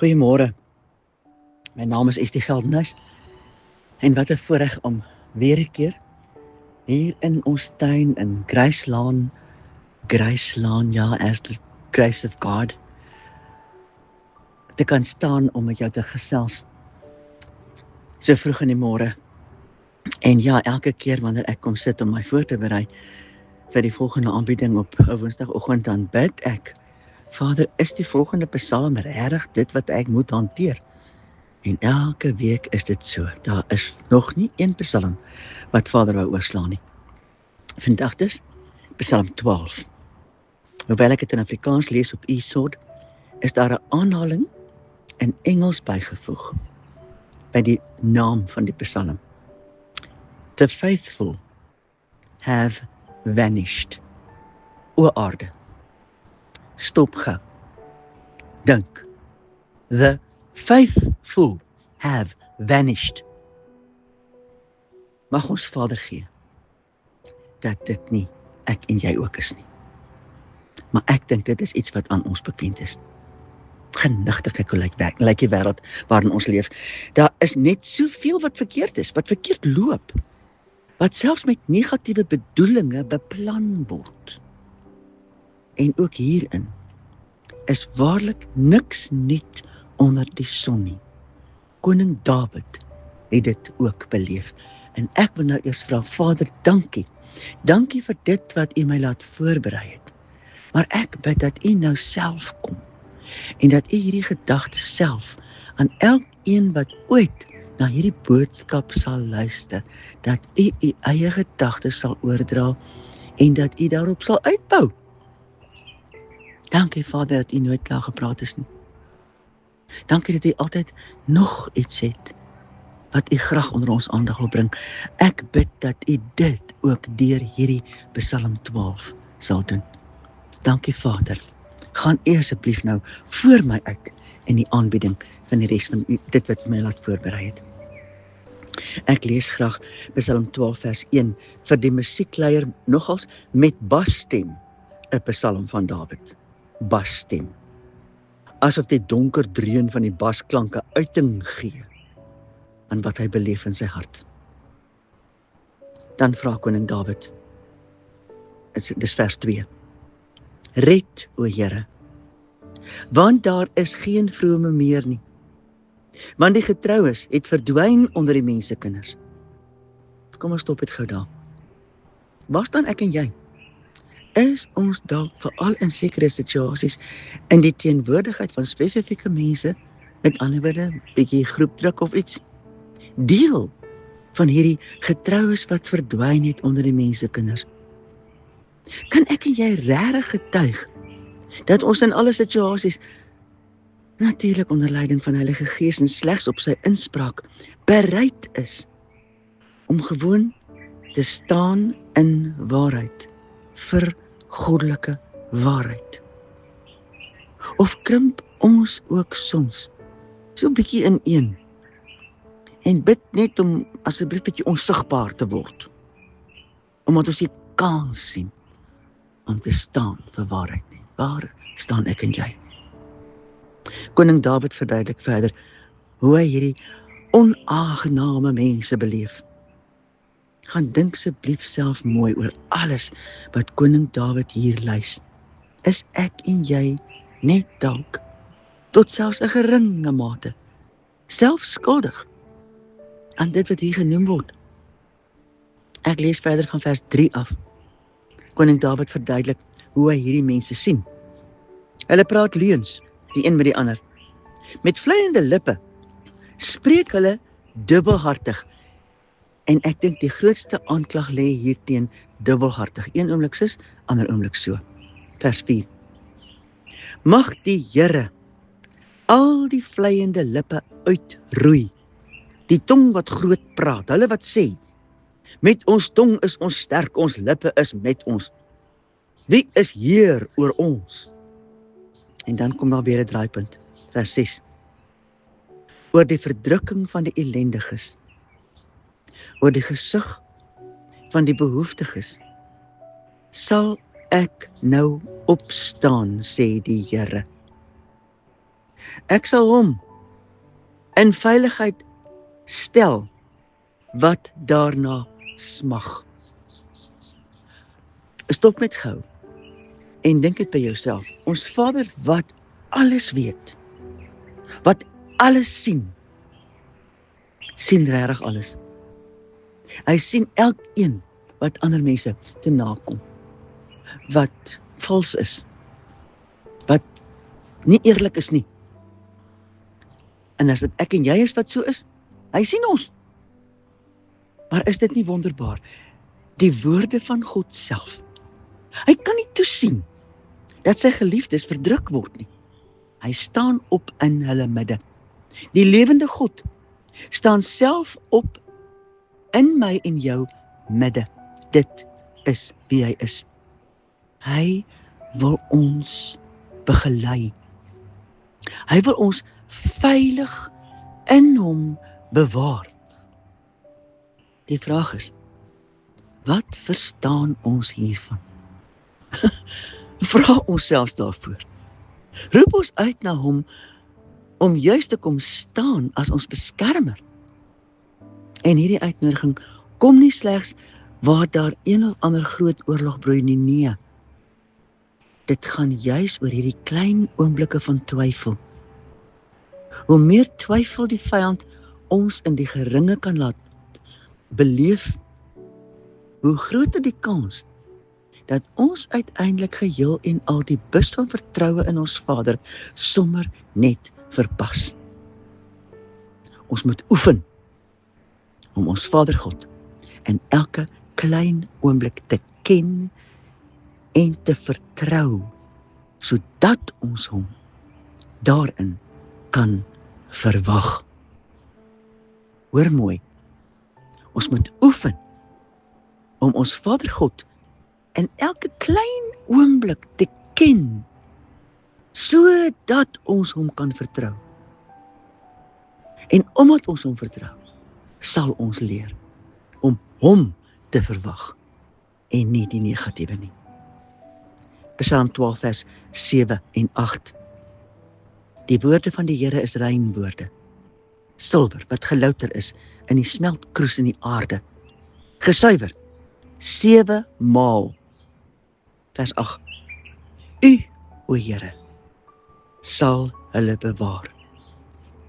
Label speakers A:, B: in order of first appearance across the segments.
A: Goeiemôre, my naam is Estie Geldenhuys en wat 'n voorreg om weer 'n keer hier in ons tuin in Gracelaan, ja, as the grace of God, te kan staan om met jou te gesels so vroeg in die môre. En ja, elke keer wanneer ek kom sit om my voor te berei vir die volgende aanbieding op 'n Woensdagoggend, dan bid ek, Vader, is die volgende psalm regtig dit wat ek moet hanteer? En elke week is dit so. Daar is nog nie een psalm wat Vader wou oorslaan nie. Vandag dus Psalm 12. Hoewel ek dit in Afrikaans lees op eSword, is daar 'n aanhaling in Engels bygevoeg by die naam van die psalm. The faithful have vanished. O aarde, stop gou. Dink. The faithful have vanished. Mag ons Vader gee dat dit nie ek en jy ook is nie. Maar ek dink dit is iets wat aan ons bekend is. Genigtig ek lyk die wêreld waarin ons leef. Daar is net soveel wat verkeerd is, wat verkeerd loop, wat selfs met negatiewe bedoelinge beplan word. En ook hierin is waarlik niks nuut onder die son nie. Koning Dawid het dit ook beleef. En ek wil nou eers vra, Vader, dankie. Dankie vir dit wat U my laat voorberei het. Maar ek bid dat U nou self kom en dat U hierdie gedagte self aan elkeen wat ooit na hierdie boodskap sal luister, dat U U eie gedagtes sal oordra en dat U daarop sal uitbou. Dankie, Vader, dat U nooit klaar gepraat is nie. Dankie dat U altyd nog iets het wat U graag onder ons aandag wil bring. Ek bid dat U dit ook deur hierdie Psalm 12 sal doen. Dankie, Vader. Gaan U asseblief nou voor my uit in die aanbieding van die res van dit wat U my laat voorberei het. Ek lees graag Psalm 12 vers 1 vir die musiekleier nogals met basstem, 'n psalm van Dawid. Basstem. Asof die donker dreun van die basklanke uiting gee aan wat hy beleef in sy hart. Dan vra koning Dawid, dis vers 2, red, o Here, want daar is geen vrome meer nie, want die getroues het verdwyn onder die mensekinders. Kom ons stop dit gou daar. Waar staan ek en jy? Is ons dalk veral in sekere situasies in die teenwoordigheid van spesifieke mense, met ander woorde, bietjie groepdruk of iets, deel van hierdie getroues wat verdwyn het onder die mensekinders? Kan ek en jy regtig getuig dat ons in alle situasies, natuurlik onder leiding van Heilige Gees en slegs op sy inspraak, bereid is om gewoon te staan in waarheid, vir goddelike waarheid? Of krimp ons ook soms so bietjie ineen en bid net om asseblief bietjie onsigbaar te word, omdat ons nie kans sien om te staan vir waarheid nie? Waar staan ek en jy? Koning Dawid verduidelik verder hoe hy hierdie onaangename mense beleef. Gaan dink asseblief self mooi oor alles wat koning Dawid hier lys. Is ek en jy net dalk, tot selfs 'n geringe mate, self skuldig aan dit wat hier genoem word? Ek lees verder van vers 3 af. Koning Dawid verduidelik hoe hy hierdie mense sien. Hulle praat leuns, die een met die ander. Met vleiende lippe spreek hulle dubbelhartig. En ek dink die grootste aanklag lê hier teen dubbelhartig. Een oomblik sis, ander oomblik so. Vers 4. Mag die Here al die vleiende lippe uitroei. Die tong wat groot praat, hulle wat sê, met ons tong is ons sterk, ons lippe is met ons. Wie is Heer oor ons? En dan kom daar weer 'n draaipunt, vers 6. Oor die verdrukking van die ellendiges, oor die gesug van die behoeftiges, sal ek nou opstaan, sê die Here. Ek sal hom in veiligheid stel wat daarna smag. Stop met gou en dink dit by jouself. Ons Vader wat alles weet, wat alles sien regtig alles. Hy sien elkeen wat ander mense te nakom, wat vals is, wat nie eerlik is nie. En as dit ek en jy is wat so is, hy sien ons. Maar is dit nie wonderbaar? Die woorde van God self. Hy kan nie toesien dat sy geliefdes verdruk word nie. Hy staan op in hulle midde. Die lewende God staan self op in my en jou midde. Dit is wie hy is. Hy wil ons begelei. Hy wil ons veilig in hom bewaar. Die vraag is, wat verstaan ons hiervan? Vra ons selfs daarvoor. Roep ons uit na hom om juist te kom staan as ons beskermer. En hierdie uitnodiging kom nie slegs waar daar een of ander groot oorlog broei nie, nee. Dit gaan juis oor hierdie klein oomblikke van twyfel. Hoe meer twyfel die vyand ons in die geringe kan laat beleef, hoe groter die kans dat ons uiteindelik geheel en al die bus van vertroue in ons Vader sommer net verpas. Ons moet oefen om ons Vader God in elke klein oomblik te ken en te vertrou, sodat ons hom daarin kan verwag. Hoor mooi, ons moet oefen om ons Vader God in elke klein oomblik te ken, sodat ons hom kan vertrou. En omdat ons hom vertrou, sal ons leer om hom te verwag en nie die negatiewe nie. Psalm 12 vers 7 en 8. Die woorde van die Here is rein woorde, silwer wat gelouter is in die smeltkroes in die aarde, gesuiwer 7 maal. Vers 8. U, o Here, sal hulle bewaar.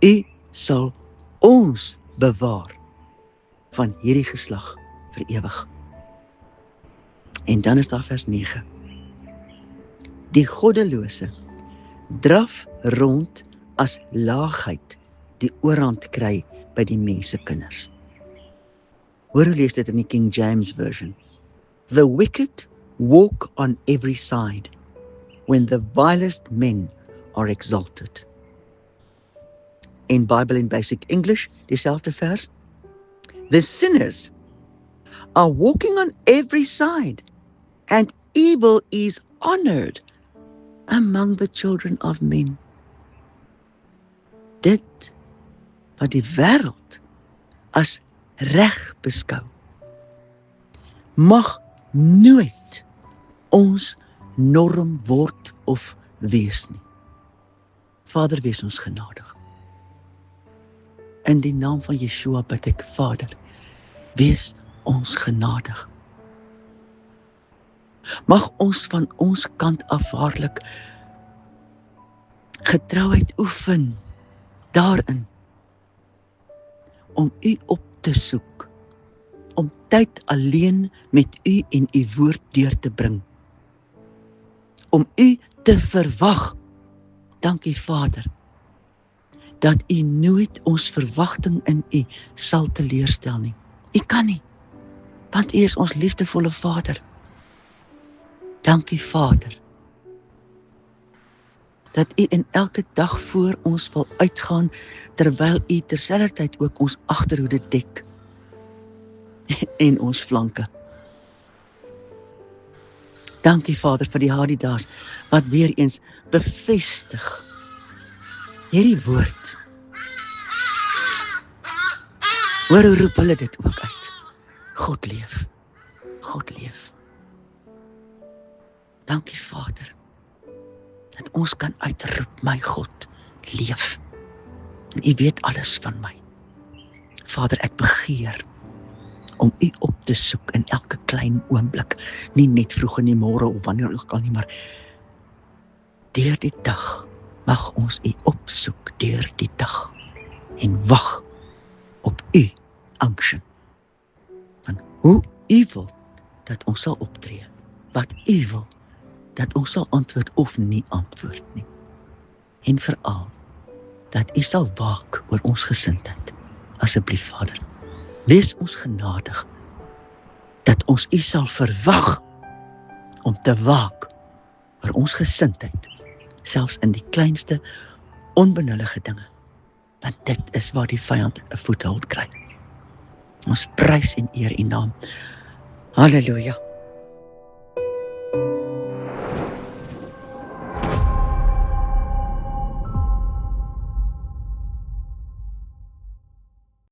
A: U sal ons bewaar van hierdie geslag vir ewig. En dan is daar vers 9. Die goddelose draf rond as laagheid die oorhand kry by die mensekinders. Hoor hoe lees dit in die King James Version. The wicked walk on every side when the vilest men are exalted. In Bible in Basic English, dieselfde vers. The sinners are walking on every side and evil is honored among the children of men. Dit wat die wêreld as reg beskou, mag nooit ons norm word of wees nie. Vader, wees ons genadig. In die naam van Yeshua bid ek, Vader, wees ons genadig. Mag ons van ons kant af waarlik getrouheid oefen daarin om u op te soek, om tyd alleen met u en u woord deur te bring, om u te verwag. Dankie Vader, dat u nooit ons verwagting in u sal teleurstel nie. U kan nie, want u is ons liefdevolle Vader. Dankie Vader, dat u in elke dag voor ons wil uitgaan, terwyl u terselfdertyd ook ons agterhoede dek en ons flanke. Dankie Vader vir die Hadidaas, wat weer eens bevestig hierdie woord. Hoor hoe roep hulle dit ook uit. God leef, God leef. Dankie Vader, dat ons kan uitroep, my God leef. En U weet alles van my. Vader, ek begeer om U op te soek in elke klein oomblik, nie net vroeg in die môre of wanneer ook al nie, maar deur die dag mag ons U opsoek deur die dag en wag op U unction. Van hoe U wil dat ons sal optree, wat U wil dat ons sal antwoord of nie antwoord nie. En veral dat U sal waak oor ons gesindheid. Asseblief, Vader, wees ons genadig dat ons U sal verwag om te waak oor ons gesindheid, selfs in die kleinste onbenullige dinge, want dit is waar die vyand 'n voethold kry. Ons prys en eer U naam. Halleluja.